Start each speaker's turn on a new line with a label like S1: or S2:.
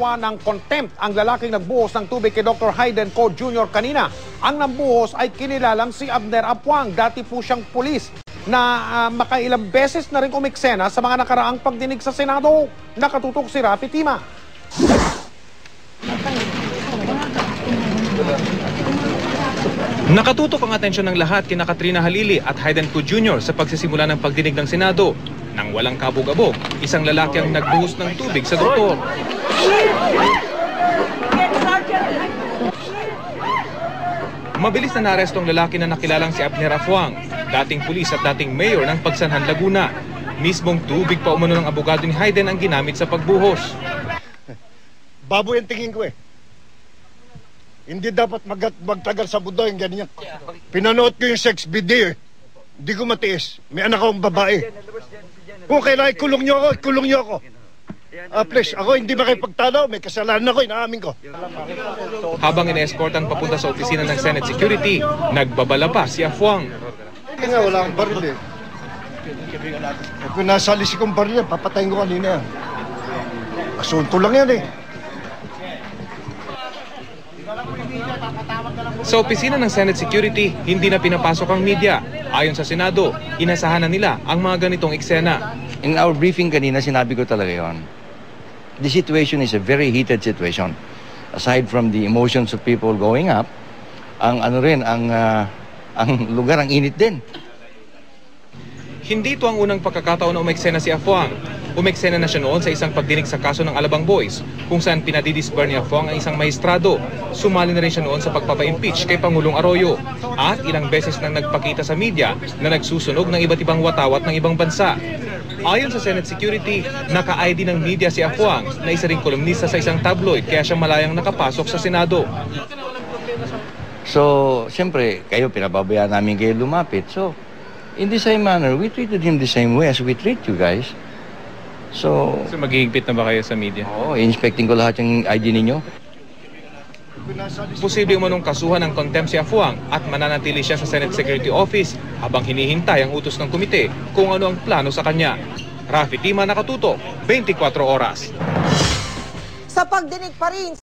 S1: Kinaswa ng contempt ang lalaking nagbuhos ng tubig kay Dr. Hayden Ko Jr. kanina. Ang nambuhos ay kinilalang si Abner Apuang. Dati po siyang pulis na makailang beses na rin umiksena sa mga nakaraang pagdinig sa Senado. Nakatutok si Rafi Tima.
S2: Nakatutok ang atensyon ng lahat kina Katrina Halili at Hayden Ko Jr. sa pagsisimula ng pagdinig ng Senado. Nang walang kabog-abog, isang lalaki ang nagbuhos ng tubig sa doktor. Mabilis na naaresto ang lalaki na nakilalang si Abner Apuang, dating pulis at dating mayor ng Pagsanhan, Laguna. Mismong tubig pa umano ng abogado ni Hayden ang ginamit sa pagbuhos.
S3: Baboy ang tingin ko eh. Hindi dapat magtagal sa budo yung ganyan. Pinanood ko yung sex video eh. Hindi ko matiis. May anak akong babae. Kung kailangan ikulong niyo ako. Please, ako hindi makipagtalo. May kasalanan ako, inaamin ko.
S2: Habang ina-escortan papunta sa opisina ng Senate Security, nagbabala pa si Apuang.
S3: Hindi nga, wala akong baril eh. Kung nasa lisi kong baril, papatayin ko kanina. Asunto lang yan eh.
S2: Sa opisina ng Senate Security, hindi na pinapasok ang media. Ayon sa Senado, inasahan na nila ang mga ganitong eksena.
S4: In our briefing kanina, sinabi ko talaga yon. The situation is a very heated situation. Aside from the emotions of people going up, ang lugar ang init din.
S2: Hindi ito ang unang pagkakataon na umeksena si Apuang. Umeksena na siya noon sa isang pagdinig sa kaso ng Alabang Boys, kung saan pinadidisbar ni Apuang ang isang maestrado. Sumali na rin siya noon sa pagpapa-impeach kay Pangulong Arroyo. At ilang beses nang nagpakita sa media na nagsusunog ng iba't ibang watawat ng ibang bansa. Ayon sa Senate Security, naka-ID ng media si Apuang na isa ring kolumnista sa isang tabloid kaya siya malayang nakapasok sa Senado.
S4: So, siyempre, kayo pinababayaan namin kayo lumapit. So, in the same manner, we treated him the same way as we treat you guys. So
S2: maghihigpit na ba kayo sa media?
S4: Oo, inspecting ko lahat yung ID ninyo.
S2: Posible umanong kasuhan ng contempt si Apuang at mananatili siya sa Senate Security Office habang hinihintay ang utos ng komite kung ano ang plano sa kanya. Rafi Tima, nakatutok, 24 oras.
S5: Sa pagdinig pa rin